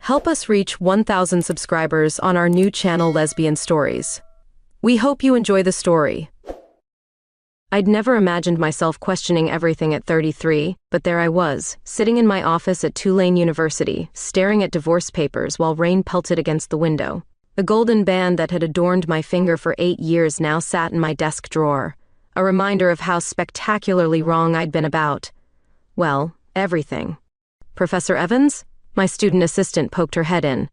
Help us reach 1,000 subscribers on our new channel Lesbian Stories. We hope you enjoy the story. I'd never imagined myself questioning everything at 33, but there I was, sitting in my office at Tulane University, staring at divorce papers while rain pelted against the window. The golden band that had adorned my finger for 8 years now sat in my desk drawer, a reminder of how spectacularly wrong I'd been about, well, everything. Professor Evans? My student assistant poked her head in.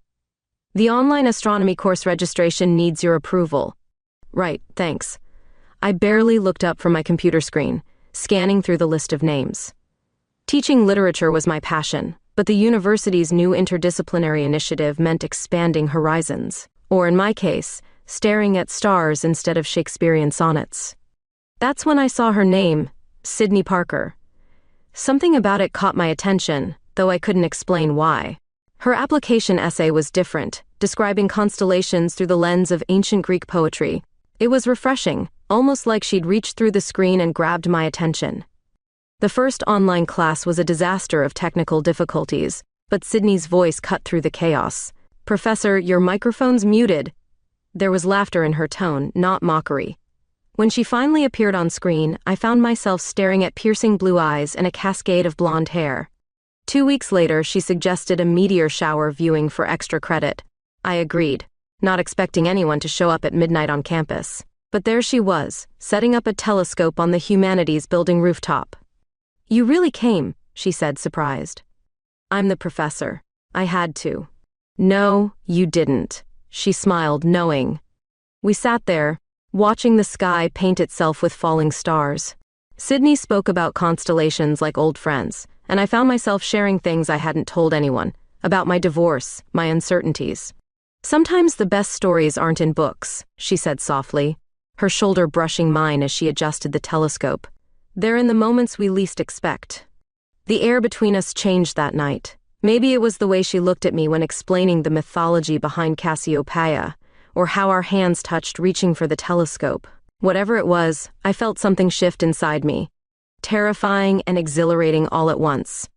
The online astronomy course registration needs your approval. Right, thanks. I barely looked up from my computer screen, scanning through the list of names. Teaching literature was my passion, but the university's new interdisciplinary initiative meant expanding horizons, or in my case, staring at stars instead of Shakespearean sonnets. That's when I saw her name, Sydney Parker. Something about it caught my attention, though I couldn't explain why. Her application essay was different, describing constellations through the lens of ancient Greek poetry. It was refreshing, almost like she'd reached through the screen and grabbed my attention. The first online class was a disaster of technical difficulties, but Sydney's voice cut through the chaos. "Professor, your microphone's muted." There was laughter in her tone, not mockery. When she finally appeared on screen, I found myself staring at piercing blue eyes and a cascade of blonde hair. 2 weeks later, she suggested a meteor shower viewing for extra credit. I agreed, not expecting anyone to show up at midnight on campus. But there she was, setting up a telescope on the humanities building rooftop. "You really came," she said, surprised. "I'm the professor. I had to." "No, you didn't," she smiled, knowing. We sat there, watching the sky paint itself with falling stars. Sydney spoke about constellations like old friends, and I found myself sharing things I hadn't told anyone, about my divorce, my uncertainties. "Sometimes the best stories aren't in books," she said softly, her shoulder brushing mine as she adjusted the telescope. "They're in the moments we least expect." The air between us changed that night. Maybe it was the way she looked at me when explaining the mythology behind Cassiopeia, or how our hands touched reaching for the telescope. Whatever it was, I felt something shift inside me, terrifying and exhilarating all at once.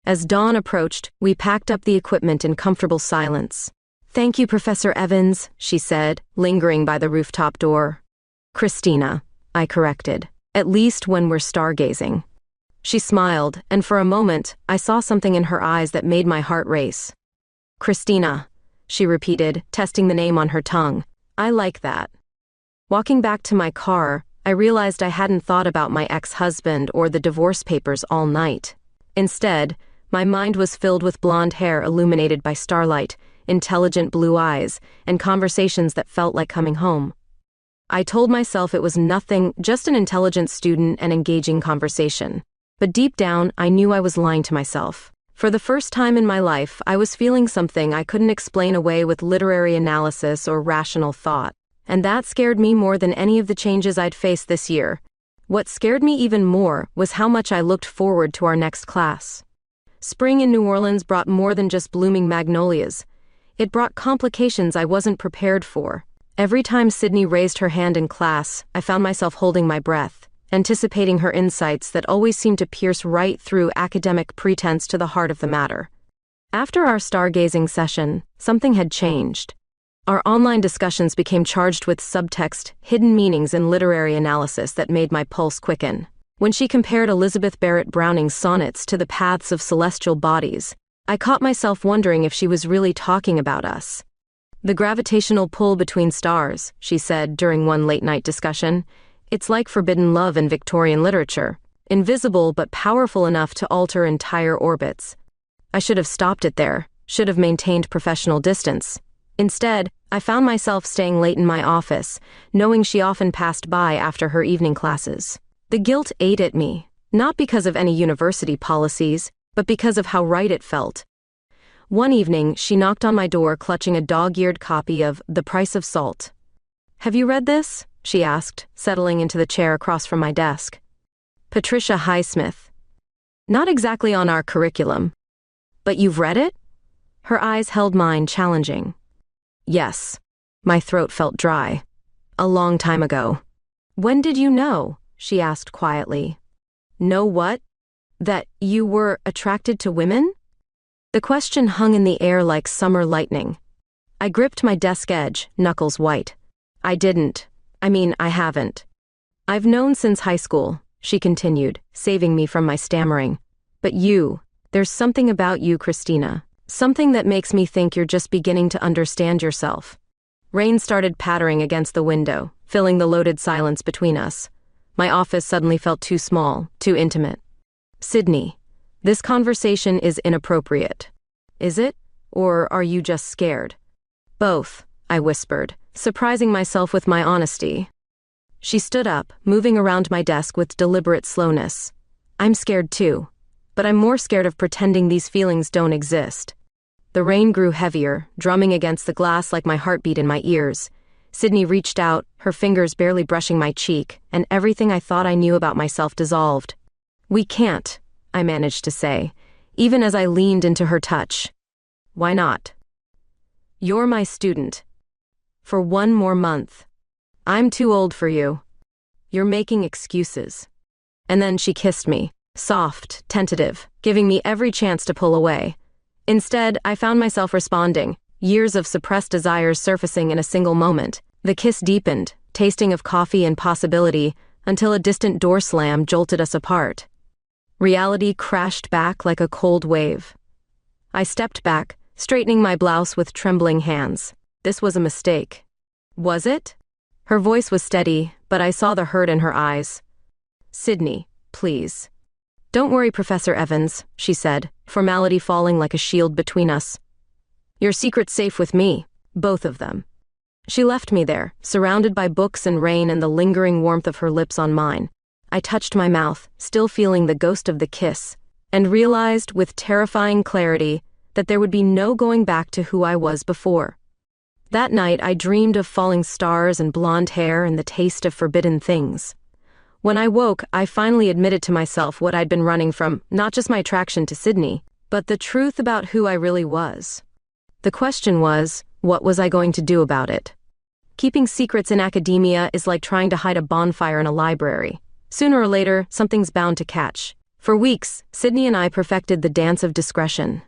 As dawn approached, we packed up the equipment in comfortable silence. "Thank you, Professor Evans," she said, lingering by the rooftop door. "Christina," I corrected, "at least when we're stargazing." She smiled, and for a moment, I saw something in her eyes that made my heart race. "Christina," she repeated, testing the name on her tongue. "I like that." Walking back to my car, I realized I hadn't thought about my ex-husband or the divorce papers all night. Instead, my mind was filled with blonde hair illuminated by starlight, intelligent blue eyes, and conversations that felt like coming home. I told myself it was nothing, just an intelligent student and engaging conversation. But deep down, I knew I was lying to myself. For the first time in my life, I was feeling something I couldn't explain away with literary analysis or rational thought. And that scared me more than any of the changes I'd faced this year. What scared me even more was how much I looked forward to our next class. Spring in New Orleans brought more than just blooming magnolias. It brought complications I wasn't prepared for. Every time Sydney raised her hand in class, I found myself holding my breath, anticipating her insights that always seemed to pierce right through academic pretense to the heart of the matter. After our stargazing session, something had changed. Our online discussions became charged with subtext, hidden meanings, and literary analysis that made my pulse quicken. When she compared Elizabeth Barrett Browning's sonnets to the paths of celestial bodies, I caught myself wondering if she was really talking about us. "The gravitational pull between stars," she said during one late-night discussion. "It's like forbidden love in Victorian literature, invisible but powerful enough to alter entire orbits." I should have stopped it there, should have maintained professional distance. Instead, I found myself staying late in my office, knowing she often passed by after her evening classes. The guilt ate at me, not because of any university policies, but because of how right it felt. One evening, she knocked on my door clutching a dog-eared copy of The Price of Salt. "Have you read this?" she asked, settling into the chair across from my desk. "Patricia Highsmith." "Not exactly on our curriculum." "But you've read it?" Her eyes held mine, challenging. "Yes." My throat felt dry. "A long time ago." "When did you know?" she asked quietly. "Know what?" "That you were attracted to women?" The question hung in the air like summer lightning. I gripped my desk edge, knuckles white. I haven't. I've known since high school, she continued, saving me from my stammering. But there's something about you, Christina. Something that makes me think you're just beginning to understand yourself. Rain started pattering against the window, filling the loaded silence between us. My office suddenly felt too small, too intimate. Sydney, this conversation is inappropriate. Is it? Or are you just scared? Both, I whispered, surprising myself with my honesty. She stood up, moving around my desk with deliberate slowness. I'm scared too, but I'm more scared of pretending these feelings don't exist. The rain grew heavier, drumming against the glass like my heartbeat in my ears. Sydney reached out, her fingers barely brushing my cheek, and everything I thought I knew about myself dissolved. We can't, I managed to say, even as I leaned into her touch. Why not? You're my student. For one more month. I'm too old for you. You're making excuses. And then she kissed me, soft, tentative, giving me every chance to pull away. Instead, I found myself responding, years of suppressed desires surfacing in a single moment. The kiss deepened, tasting of coffee and possibility, until a distant door slam jolted us apart. Reality crashed back like a cold wave. I stepped back, straightening my blouse with trembling hands. This was a mistake. Was it? Her voice was steady, but I saw the hurt in her eyes. Sydney, please. Don't worry, Professor Evans, she said, formality falling like a shield between us. Your secret's safe with me, both of them. She left me there, surrounded by books and rain and the lingering warmth of her lips on mine. I touched my mouth, still feeling the ghost of the kiss, and realized with terrifying clarity that there would be no going back to who I was before. That night I dreamed of falling stars and blonde hair and the taste of forbidden things. When I woke, I finally admitted to myself what I'd been running from, not just my attraction to Sydney, but the truth about who I really was. The question was, what was I going to do about it? Keeping secrets in academia is like trying to hide a bonfire in a library. Sooner or later, something's bound to catch. For weeks, Sydney and I perfected the dance of discretion.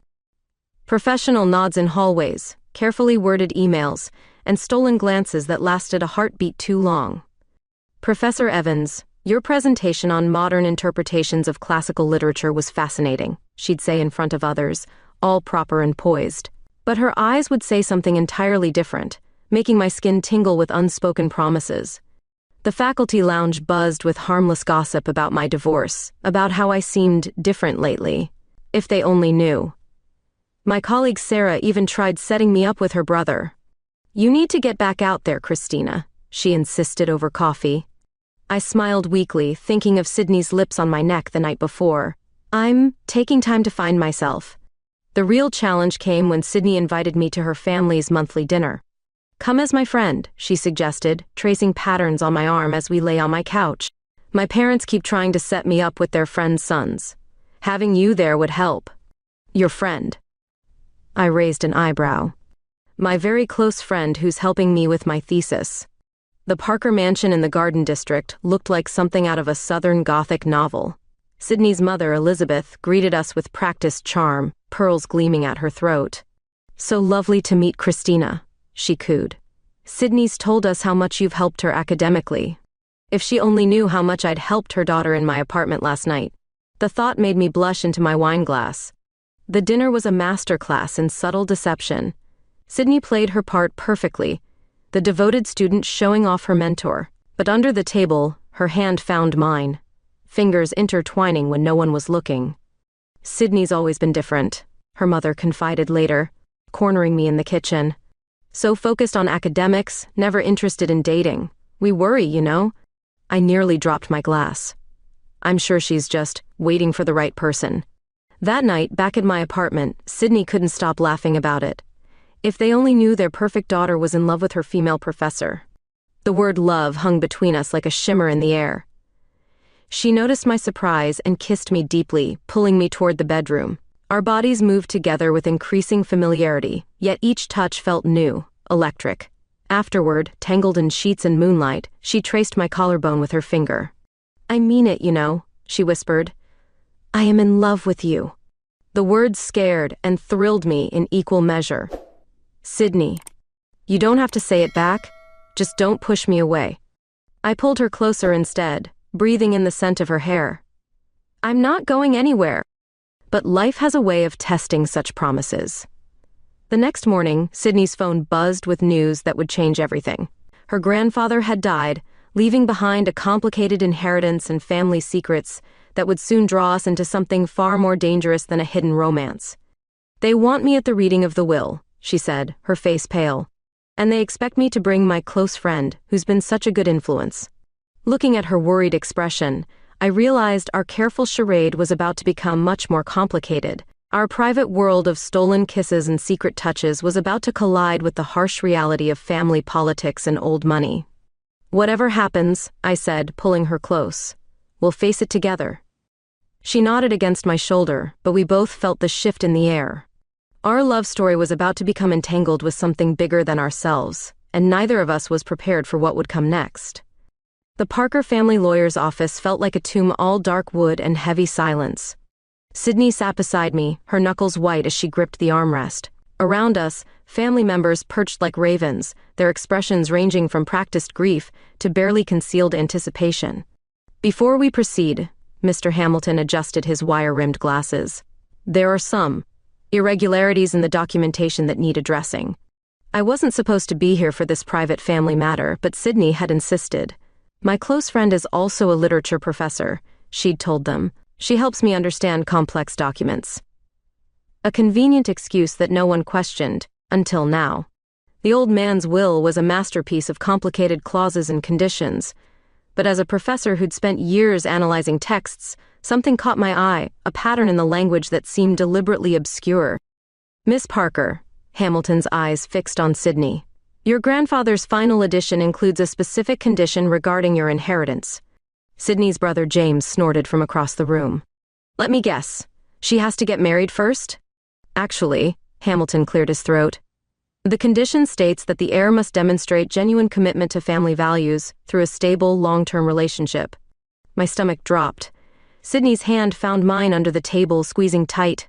Professional nods in hallways, carefully worded emails, and stolen glances that lasted a heartbeat too long. Professor Evans, your presentation on modern interpretations of classical literature was fascinating, she'd say in front of others, all proper and poised. But her eyes would say something entirely different, making my skin tingle with unspoken promises. The faculty lounge buzzed with harmless gossip about my divorce, about how I seemed different lately. If they only knew. My colleague Sarah even tried setting me up with her brother. You need to get back out there, Christina, she insisted over coffee. I smiled weakly, thinking of Sydney's lips on my neck the night before. I'm taking time to find myself. The real challenge came when Sydney invited me to her family's monthly dinner. Come as my friend, she suggested, tracing patterns on my arm as we lay on my couch. My parents keep trying to set me up with their friends' sons. Having you there would help. Your friend. I raised an eyebrow. My very close friend who's helping me with my thesis. The Parker Mansion in the Garden District looked like something out of a Southern Gothic novel. Sydney's mother, Elizabeth, greeted us with practiced charm, pearls gleaming at her throat. So lovely to meet Christina, she cooed. Sydney's told us how much you've helped her academically. If she only knew how much I'd helped her daughter in my apartment last night. The thought made me blush into my wine glass. The dinner was a masterclass in subtle deception. Sydney played her part perfectly, the devoted student showing off her mentor. But under the table, her hand found mine, fingers intertwining when no one was looking. Sydney's always been different, her mother confided later, cornering me in the kitchen. So focused on academics, never interested in dating. We worry, you know. I nearly dropped my glass. I'm sure she's just waiting for the right person. That night, back at my apartment, Sydney couldn't stop laughing about it. If they only knew their perfect daughter was in love with her female professor. The word love hung between us like a shimmer in the air. She noticed my surprise and kissed me deeply, pulling me toward the bedroom. Our bodies moved together with increasing familiarity, yet each touch felt new, electric. Afterward, tangled in sheets and moonlight, she traced my collarbone with her finger. I mean it, you know, she whispered. I am in love with you. The words scared and thrilled me in equal measure. Sydney. You don't have to say it back, just don't push me away. I pulled her closer instead, breathing in the scent of her hair. I'm not going anywhere. But life has a way of testing such promises. The next morning, Sydney's phone buzzed with news that would change everything. Her grandfather had died, leaving behind a complicated inheritance and family secrets that would soon draw us into something far more dangerous than a hidden romance. They want me at the reading of the will, she said, her face pale. And they expect me to bring my close friend, who's been such a good influence. Looking at her worried expression, I realized our careful charade was about to become much more complicated. Our private world of stolen kisses and secret touches was about to collide with the harsh reality of family politics and old money. Whatever happens, I said, pulling her close, we'll face it together. She nodded against my shoulder, but we both felt the shift in the air. Our love story was about to become entangled with something bigger than ourselves, and neither of us was prepared for what would come next. The Parker family lawyer's office felt like a tomb, all dark wood and heavy silence. Sydney sat beside me, her knuckles white as she gripped the armrest. Around us, family members perched like ravens, their expressions ranging from practiced grief to barely concealed anticipation. Before we proceed, Mr. Hamilton adjusted his wire-rimmed glasses. There are some irregularities in the documentation that need addressing. I wasn't supposed to be here for this private family matter, but Sydney had insisted. My close friend is also a literature professor, she'd told them. She helps me understand complex documents. A convenient excuse that no one questioned, until now. The old man's will was a masterpiece of complicated clauses and conditions, but as a professor who'd spent years analyzing texts, something caught my eye, a pattern in the language that seemed deliberately obscure. Miss Parker, Hamilton's eyes fixed on Sydney. Your grandfather's final edition includes a specific condition regarding your inheritance. Sydney's brother James snorted from across the room. Let me guess. She has to get married first? Actually, Hamilton cleared his throat. The condition states that the heir must demonstrate genuine commitment to family values through a stable, long-term relationship. My stomach dropped. Sydney's hand found mine under the table, squeezing tight.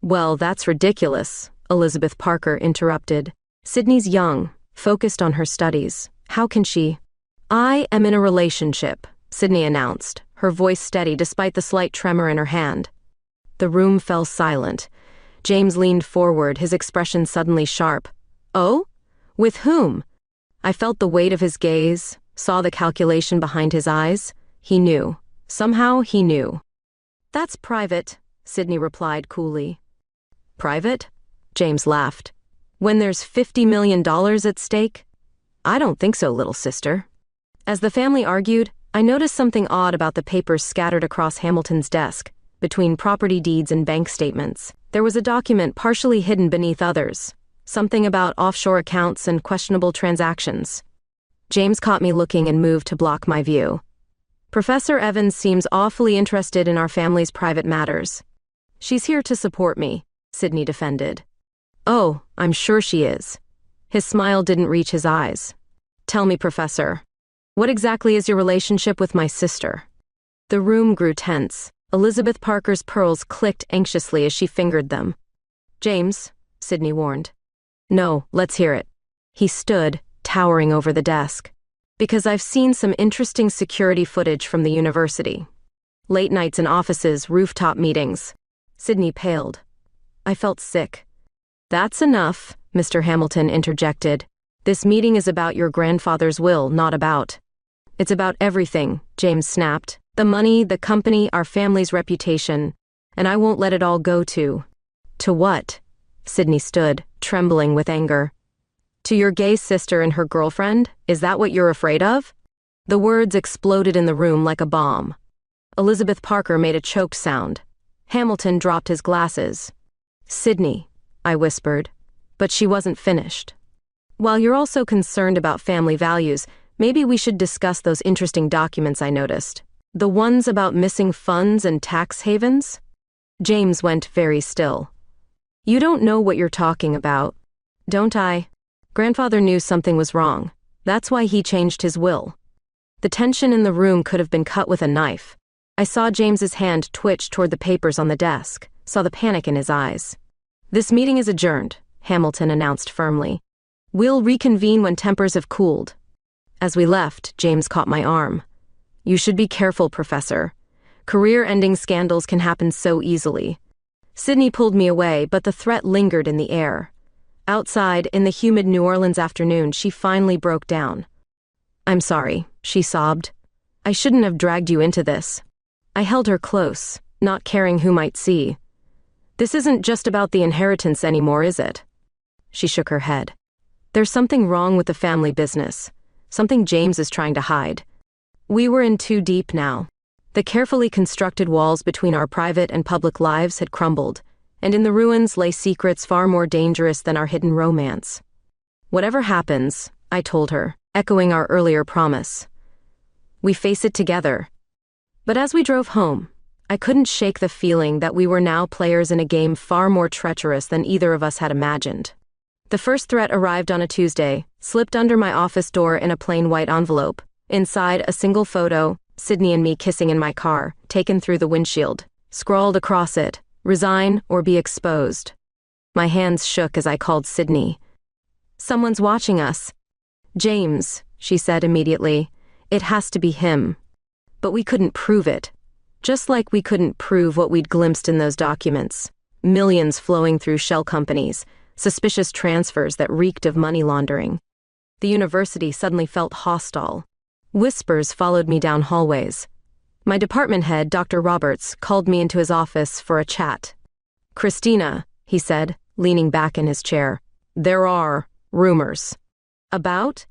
Well, that's ridiculous, Elizabeth Parker interrupted. Sydney's young, focused on her studies. How can she? I am in a relationship, Sydney announced, her voice steady despite the slight tremor in her hand. The room fell silent. James leaned forward, his expression suddenly sharp. Oh? With whom? I felt the weight of his gaze, saw the calculation behind his eyes. He knew. Somehow he knew. That's private, Sydney replied coolly. Private? James laughed. When there's $50 million at stake? I don't think so, little sister. As the family argued, I noticed something odd about the papers scattered across Hamilton's desk, between property deeds and bank statements. There was a document partially hidden beneath others, something about offshore accounts and questionable transactions. James caught me looking and moved to block my view. Professor Evans seems awfully interested in our family's private matters. She's here to support me, Sydney defended. Oh, I'm sure she is. His smile didn't reach his eyes. Tell me, Professor, what exactly is your relationship with my sister? The room grew tense. Elizabeth Parker's pearls clicked anxiously as she fingered them. James, Sydney warned. No, let's hear it. He stood, towering over the desk. Because I've seen some interesting security footage from the university. Late nights in offices, rooftop meetings. Sydney paled. I felt sick. That's enough, Mr. Hamilton interjected. This meeting is about your grandfather's will, not about. It's about everything, James snapped. The money, the company, our family's reputation. And I won't let it all go to. To what? Sydney stood, trembling with anger. To your gay sister and her girlfriend? Is that what you're afraid of? The words exploded in the room like a bomb. Elizabeth Parker made a choked sound. Hamilton dropped his glasses. Sydney, I whispered, but she wasn't finished. While you're also concerned about family values, maybe we should discuss those interesting documents I noticed. The ones about missing funds and tax havens? James went very still. You don't know what you're talking about, don't I? Grandfather knew something was wrong. That's why he changed his will. The tension in the room could have been cut with a knife. I saw James's hand twitch toward the papers on the desk. saw the panic in his eyes. "This meeting is adjourned," Hamilton announced firmly. "We'll reconvene when tempers have cooled." As we left, James caught my arm. "You should be careful, Professor. Career-ending scandals can happen so easily." Sydney pulled me away, but the threat lingered in the air. Outside, in the humid New Orleans afternoon, she finally broke down. "I'm sorry," she sobbed. "I shouldn't have dragged you into this." I held her close, not caring who might see. "This isn't just about the inheritance anymore, is it?" She shook her head. "There's something wrong with the family business, something James is trying to hide." We were in too deep now. The carefully constructed walls between our private and public lives had crumbled, and in the ruins lay secrets far more dangerous than our hidden romance. "Whatever happens," I told her, echoing our earlier promise, "we face it together." But as we drove home, I couldn't shake the feeling that we were now players in a game far more treacherous than either of us had imagined. The first threat arrived on a Tuesday, slipped under my office door in a plain white envelope. Inside, a single photo, Sydney and me kissing in my car, taken through the windshield. Scrawled across it, "Resign or be exposed." My hands shook as I called Sydney. "Someone's watching us." "James," she said immediately. "It has to be him." But we couldn't prove it. Just like we couldn't prove what we'd glimpsed in those documents. Millions flowing through shell companies, suspicious transfers that reeked of money laundering. The university suddenly felt hostile. Whispers followed me down hallways. My department head, Dr. Roberts, called me into his office for a chat. "Christina," he said, leaning back in his chair, "there are rumors." "About?"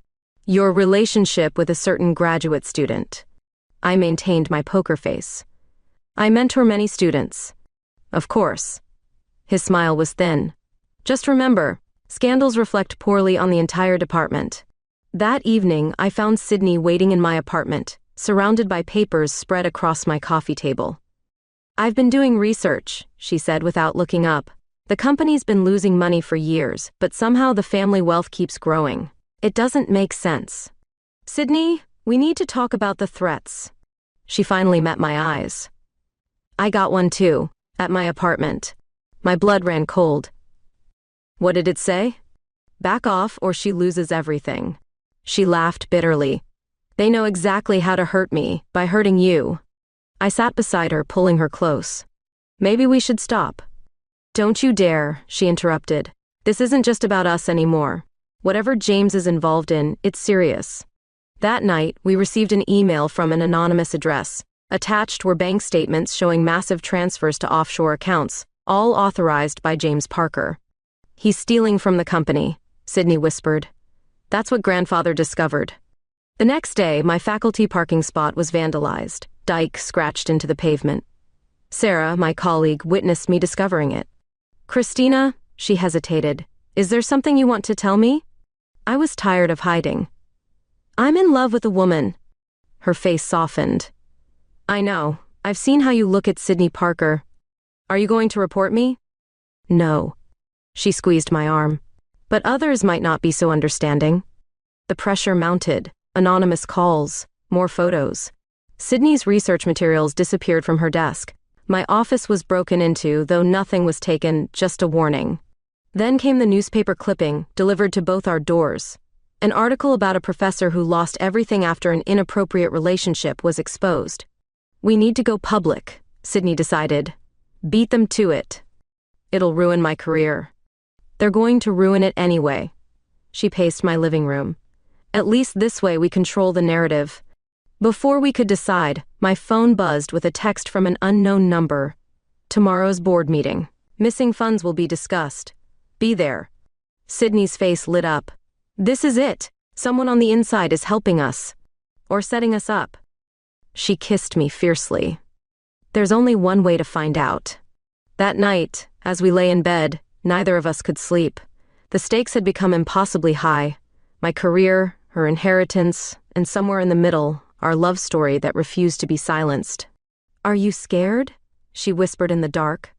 "Your relationship with a certain graduate student." I maintained my poker face. "I mentor many students." "Of course." His smile was thin. "Just remember, scandals reflect poorly on the entire department." That evening, I found Sydney waiting in my apartment, surrounded by papers spread across my coffee table. "I've been doing research," she said without looking up. "The company's been losing money for years, but somehow the family wealth keeps growing. It doesn't make sense." "Sydney, we need to talk about the threats." She finally met my eyes. "I got one too, at my apartment." My blood ran cold. "What did it say?" "Back off or she loses everything." She laughed bitterly. "They know exactly how to hurt me, by hurting you." I sat beside her, pulling her close. "Maybe we should stop." "Don't you dare," she interrupted. "This isn't just about us anymore. Whatever James is involved in, it's serious." That night, we received an email from an anonymous address. Attached were bank statements showing massive transfers to offshore accounts, all authorized by James Parker. "He's stealing from the company," Sydney whispered. "That's what grandfather discovered." The next day, my faculty parking spot was vandalized, dike scratched into the pavement. Sarah, my colleague, witnessed me discovering it. "Christina," she hesitated, "is there something you want to tell me?" I was tired of hiding. "I'm in love with a woman." Her face softened. "I know. I've seen how you look at Sydney Parker. Are you going to report me?" "No." She squeezed my arm. "But others might not be so understanding." The pressure mounted. Anonymous calls. More photos. Sydney's research materials disappeared from her desk. My office was broken into, though nothing was taken, just a warning. Then came the newspaper clipping, delivered to both our doors. An article about a professor who lost everything after an inappropriate relationship was exposed. "We need to go public," Sydney decided. "Beat them to it. It'll ruin my career." "They're going to ruin it anyway." She paced my living room. "At least this way we control the narrative." Before we could decide, my phone buzzed with a text from an unknown number. "Tomorrow's board meeting. Missing funds will be discussed. Be there." Sydney's face lit up. "This is it. Someone on the inside is helping us. Or setting us up." She kissed me fiercely. "There's only one way to find out." That night, as we lay in bed, neither of us could sleep. The stakes had become impossibly high. My career, her inheritance, and somewhere in the middle, our love story that refused to be silenced. "Are you scared?" she whispered in the dark.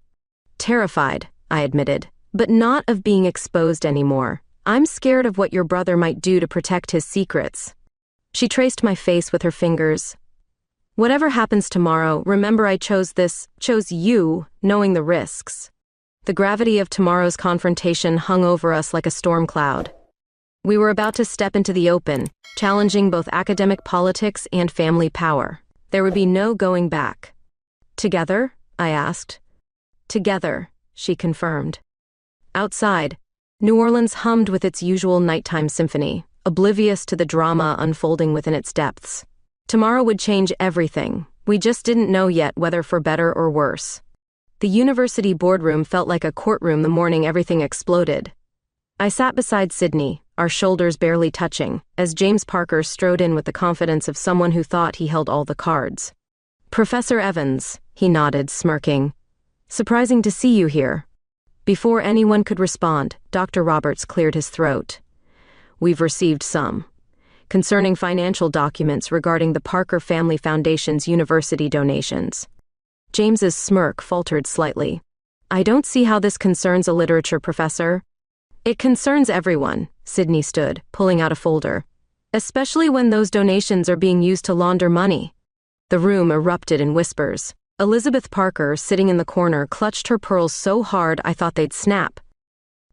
"Terrified," I admitted, "but not of being exposed anymore. I'm scared of what your brother might do to protect his secrets." She traced my face with her fingers. Whatever happens tomorrow, remember I chose you, knowing the risks. The gravity of tomorrow's confrontation hung over us like a storm cloud. We were about to step into the open, challenging both academic politics and family power. There would be no going back. Together? I asked. Together, she confirmed. Outside, New Orleans hummed with its usual nighttime symphony, oblivious to the drama unfolding within its depths. Tomorrow would change everything. We just didn't know yet whether for better or worse. The university boardroom felt like a courtroom the morning everything exploded. I sat beside Sydney, our shoulders barely touching, as James Parker strode in with the confidence of someone who thought he held all the cards. "Professor Evans," he nodded, smirking. "Surprising to see you here." Before anyone could respond, Dr. Roberts cleared his throat. "We've received some concerning financial documents regarding the Parker Family Foundation's university donations." James's smirk faltered slightly. "I don't see how this concerns a literature professor." "It concerns everyone," Sydney stood, pulling out a folder. "Especially when those donations are being used to launder money." The room erupted in whispers. Elizabeth Parker, sitting in the corner, clutched her pearls so hard I thought they'd snap.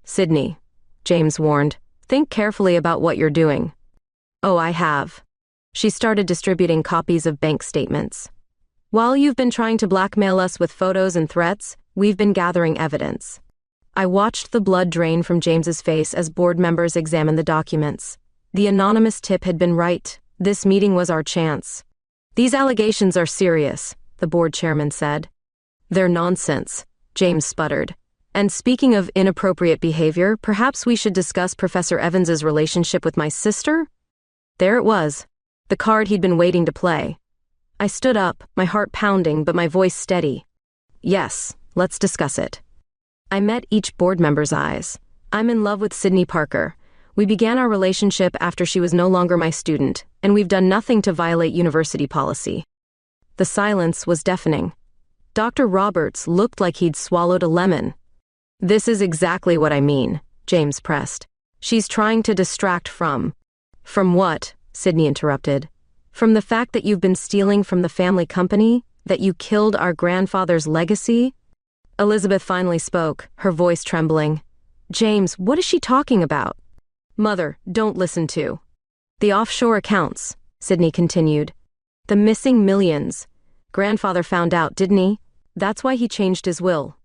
"Sydney," James warned, "think carefully about what you're doing." "Oh, I have." She started distributing copies of bank statements. "While you've been trying to blackmail us with photos and threats, we've been gathering evidence." I watched the blood drain from James's face as board members examined the documents. The anonymous tip had been right. This meeting was our chance. "These allegations are serious," the board chairman said. "They're nonsense," James sputtered. "And speaking of inappropriate behavior, perhaps we should discuss Professor Evans's relationship with my sister?" There it was, the card he'd been waiting to play. I stood up, my heart pounding but my voice steady. "Yes, let's discuss it." I met each board member's eyes. "I'm in love with Sydney Parker. We began our relationship after she was no longer my student, and we've done nothing to violate university policy." The silence was deafening. Dr. Roberts looked like he'd swallowed a lemon. "This is exactly what I mean," James pressed. "She's trying to distract from..." "From what?" Sydney interrupted. "From the fact that you've been stealing from the family company, that you killed our grandfather's legacy?" Elizabeth finally spoke, her voice trembling. "James, what is she talking about?" "Mother, don't listen to." "The offshore accounts," Sydney continued. "The missing millions. Grandfather found out, didn't he? That's why he changed his will."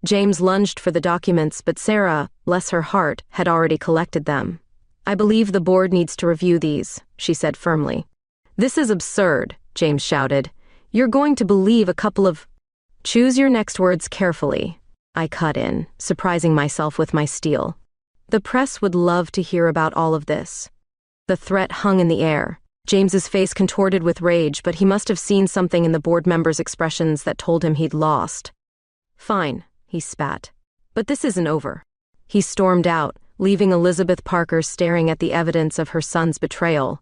James lunged for the documents, but Sarah, bless her heart, had already collected them. "I believe the board needs to review these," she said firmly. "This is absurd," James shouted. "You're going to believe a couple of..." "Choose your next words carefully," I cut in, surprising myself with my steel. "The press would love to hear about all of this." The threat hung in the air. James's face contorted with rage, but he must have seen something in the board members' expressions that told him he'd lost. "Fine," he spat. "But this isn't over." He stormed out, leaving Elizabeth Parker staring at the evidence of her son's betrayal.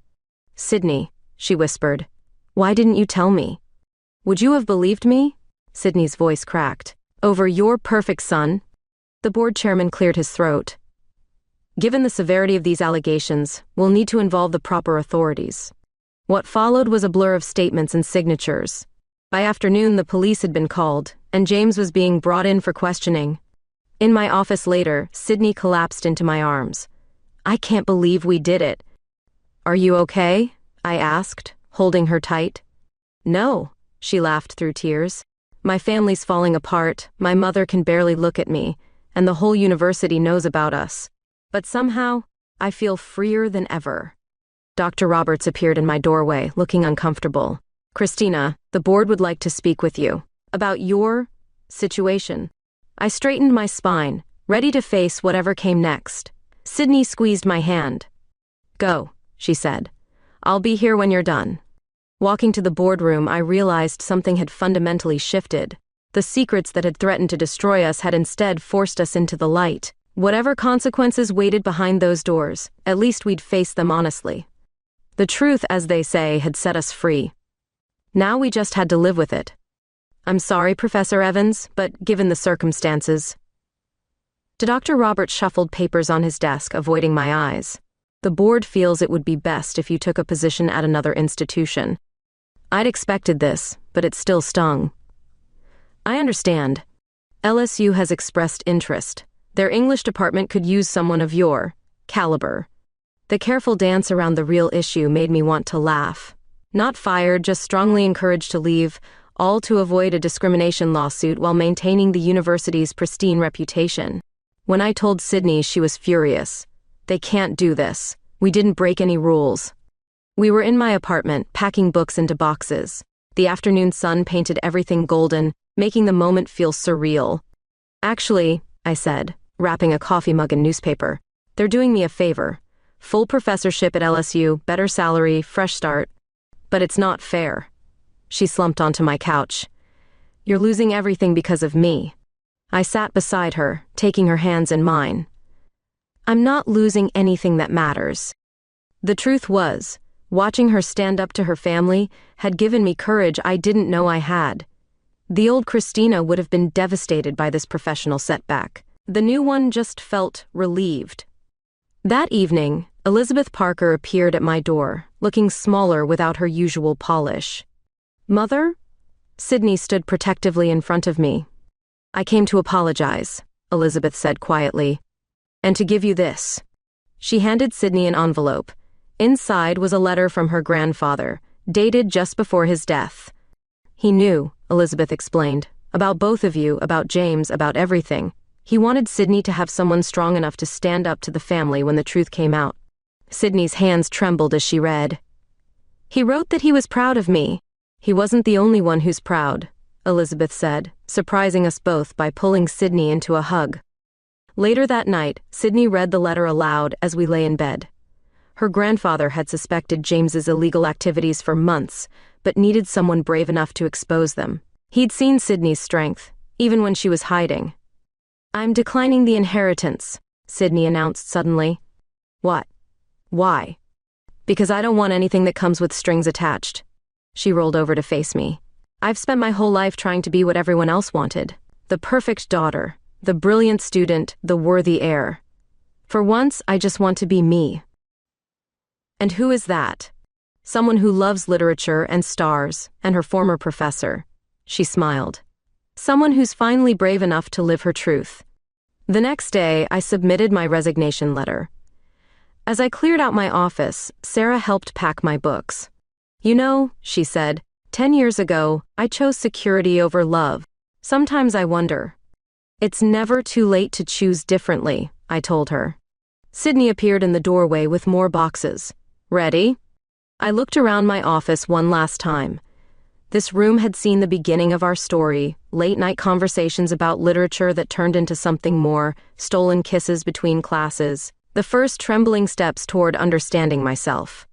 "Sydney," she whispered, "why didn't you tell me?" "Would you have believed me?" Sydney's voice cracked. "Over your perfect son?" The board chairman cleared his throat. "Given the severity of these allegations, we'll need to involve the proper authorities." What followed was a blur of statements and signatures. By afternoon, the police had been called, and James was being brought in for questioning. In my office later, Sydney collapsed into my arms. "I can't believe we did it." "Are you okay?" I asked, holding her tight. "No," she laughed through tears. "My family's falling apart, my mother can barely look at me, and the whole university knows about us. But somehow, I feel freer than ever." Dr. Roberts appeared in my doorway, looking uncomfortable. "Christina, the board would like to speak with you about your situation." I straightened my spine, ready to face whatever came next. Sydney squeezed my hand. "Go," she said. "I'll be here when you're done." Walking to the boardroom, I realized something had fundamentally shifted. The secrets that had threatened to destroy us had instead forced us into the light. Whatever consequences waited behind those doors, at least we'd face them honestly. The truth, as they say, had set us free. Now we just had to live with it. "I'm sorry, Professor Evans, but given the circumstances..." Dr. Roberts shuffled papers on his desk, avoiding my eyes. "The board feels it would be best if you took a position at another institution." I'd expected this, but it still stung. I understand. LSU has expressed interest. Their English department could use someone of your caliber. The careful dance around the real issue made me want to laugh. Not fired, just strongly encouraged to leave, all to avoid a discrimination lawsuit while maintaining the university's pristine reputation. When I told Sydney, she was furious. They can't do this. We didn't break any rules. We were in my apartment, packing books into boxes. The afternoon sun painted everything golden, making the moment feel surreal. Actually, I said, wrapping a coffee mug in newspaper, they're doing me a favor. Full professorship at LSU, better salary, fresh start. But it's not fair. She slumped onto my couch. You're losing everything because of me. I sat beside her, taking her hands in mine. I'm not losing anything that matters. The truth was, watching her stand up to her family had given me courage I didn't know I had. The old Christina would have been devastated by this professional setback. The new one just felt relieved. That evening, Elizabeth Parker appeared at my door, looking smaller without her usual polish. Mother? Sydney stood protectively in front of me. I came to apologize, Elizabeth said quietly. And to give you this. She handed Sydney an envelope. Inside was a letter from her grandfather, dated just before his death. He knew, Elizabeth explained, about both of you, about James, about everything. He wanted Sydney to have someone strong enough to stand up to the family when the truth came out. Sydney's hands trembled as she read. He wrote that he was proud of me. He wasn't the only one who's proud, Elizabeth said, surprising us both by pulling Sydney into a hug. Later that night, Sydney read the letter aloud as we lay in bed. Her grandfather had suspected James's illegal activities for months, but needed someone brave enough to expose them. He'd seen Sydney's strength, even when she was hiding. I'm declining the inheritance, Sydney announced suddenly. What? Why? Because I don't want anything that comes with strings attached. She rolled over to face me. I've spent my whole life trying to be what everyone else wanted. The perfect daughter, the brilliant student, the worthy heir. For once, I just want to be me. And who is that? Someone who loves literature and stars, and her former professor. She smiled. Someone who's finally brave enough to live her truth. The next day, I submitted my resignation letter. As I cleared out my office, Sarah helped pack my books. You know, she said, 10 years ago, I chose security over love. Sometimes I wonder. It's never too late to choose differently, I told her. Sydney appeared in the doorway with more boxes. Ready? I looked around my office one last time. This room had seen the beginning of our story, late-night conversations about literature that turned into something more, stolen kisses between classes, the first trembling steps toward understanding myself.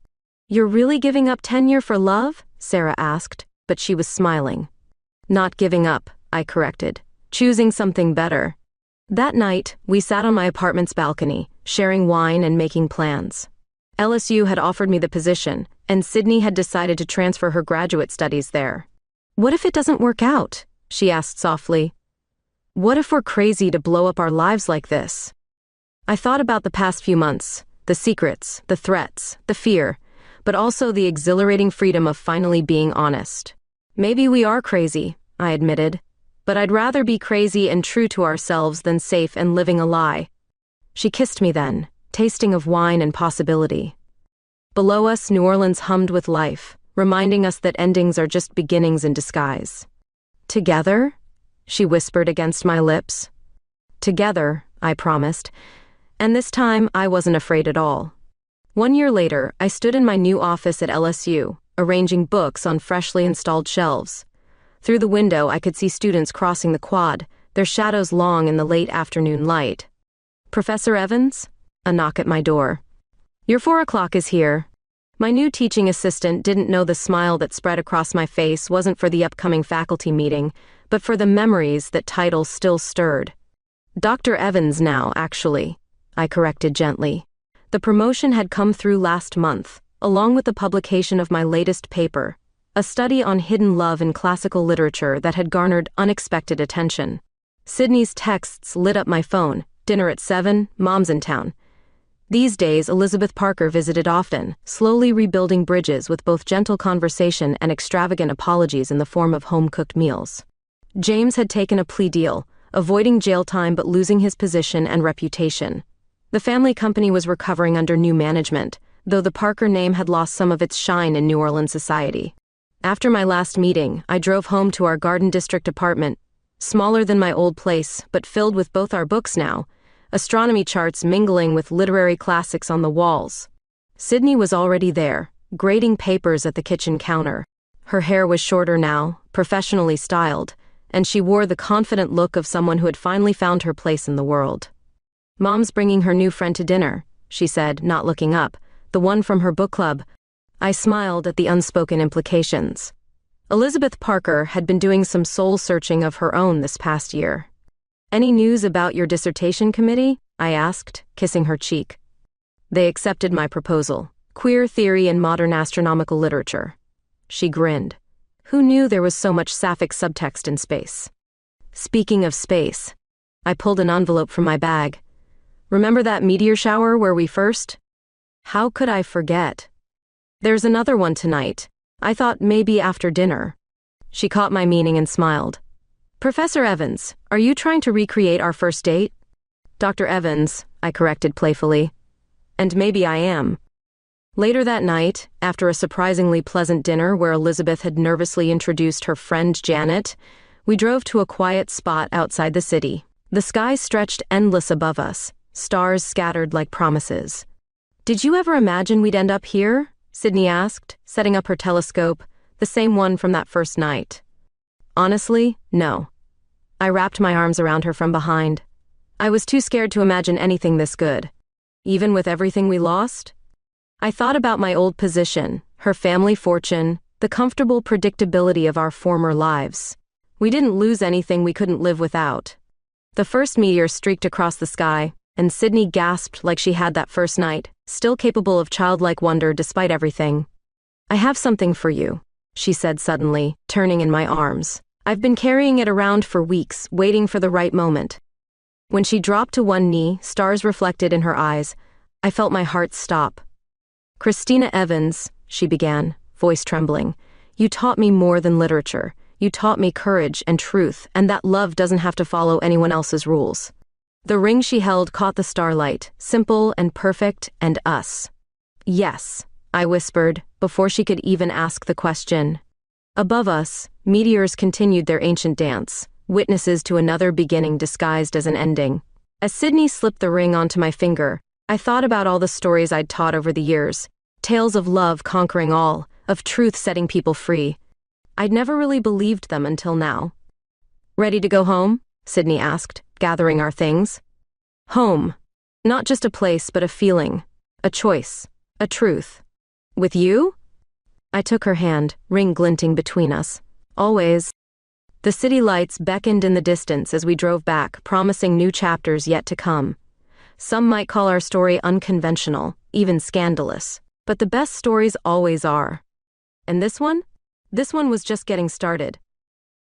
You're really giving up tenure for love? Sarah asked, but she was smiling. Not giving up, I corrected. Choosing something better. That night, we sat on my apartment's balcony, sharing wine and making plans. LSU had offered me the position, and Sydney had decided to transfer her graduate studies there. What if it doesn't work out? She asked softly. What if we're crazy to blow up our lives like this? I thought about the past few months, the secrets, the threats, the fear, but also the exhilarating freedom of finally being honest. Maybe we are crazy, I admitted, but I'd rather be crazy and true to ourselves than safe and living a lie. She kissed me then, tasting of wine and possibility. Below us, New Orleans hummed with life, reminding us that endings are just beginnings in disguise. Together? She whispered against my lips. Together, I promised, and this time I wasn't afraid at all. 1 year later, I stood in my new office at LSU, arranging books on freshly installed shelves. Through the window, I could see students crossing the quad, their shadows long in the late afternoon light. Professor Evans? A knock at my door. Your 4 o'clock is here. My new teaching assistant didn't know the smile that spread across my face wasn't for the upcoming faculty meeting, but for the memories that title still stirred. Dr. Evans now, actually, I corrected gently. The promotion had come through last month, along with the publication of my latest paper, a study on hidden love in classical literature that had garnered unexpected attention. Sydney's texts lit up my phone. Dinner at 7, Mom's in town. These days, Elizabeth Parker visited often, slowly rebuilding bridges with both gentle conversation and extravagant apologies in the form of home-cooked meals. James had taken a plea deal, avoiding jail time but losing his position and reputation. The family company was recovering under new management, though the Parker name had lost some of its shine in New Orleans society. After my last meeting, I drove home to our Garden District apartment, smaller than my old place, but filled with both our books now, astronomy charts mingling with literary classics on the walls. Sydney was already there, grading papers at the kitchen counter. Her hair was shorter now, professionally styled, and she wore the confident look of someone who had finally found her place in the world. "Mom's bringing her new friend to dinner," she said, not looking up, "the one from her book club." I smiled at the unspoken implications. Elizabeth Parker had been doing some soul-searching of her own this past year. "Any news about your dissertation committee?" I asked, kissing her cheek. "They accepted my proposal, Queer Theory in Modern Astronomical Literature." She grinned. Who knew there was so much sapphic subtext in space? Speaking of space, I pulled an envelope from my bag. "Remember that meteor shower where we first?" How could I forget? "There's another one tonight. I thought maybe after dinner." She caught my meaning and smiled. "Professor Evans, are you trying to recreate our first date?" "Dr. Evans," I corrected playfully. "And maybe I am." Later that night, after a surprisingly pleasant dinner where Elizabeth had nervously introduced her friend Janet, we drove to a quiet spot outside the city. The sky stretched endless above us, stars scattered like promises. "Did you ever imagine we'd end up here?" Sydney asked, setting up her telescope, the same one from that first night. "Honestly, no." I wrapped my arms around her from behind. I was too scared to imagine anything this good. Even with everything we lost? I thought about my old position, her family fortune, the comfortable predictability of our former lives. We didn't lose anything we couldn't live without. The first meteor streaked across the sky, and Sydney gasped like she had that first night, still capable of childlike wonder despite everything. "I have something for you," she said suddenly, turning in my arms. "I've been carrying it around for weeks, waiting for the right moment." When she dropped to one knee, stars reflected in her eyes, I felt my heart stop. "Christina Evans," she began, voice trembling, "you taught me more than literature. You taught me courage and truth, and that love doesn't have to follow anyone else's rules." The ring she held caught the starlight, simple and perfect, and us. "Yes," I whispered, before she could even ask the question. Above us, meteors continued their ancient dance, witnesses to another beginning disguised as an ending. As Sydney slipped the ring onto my finger, I thought about all the stories I'd taught over the years, tales of love conquering all, of truth setting people free. I'd never really believed them until now. "Ready to go home?" Sydney asked, gathering our things. Home. Not just a place, but a feeling, a choice, a truth. "With you?" I took her hand, ring glinting between us. "Always." The city lights beckoned in the distance as we drove back, promising new chapters yet to come. Some might call our story unconventional, even scandalous, but the best stories always are. And this one? This one was just getting started.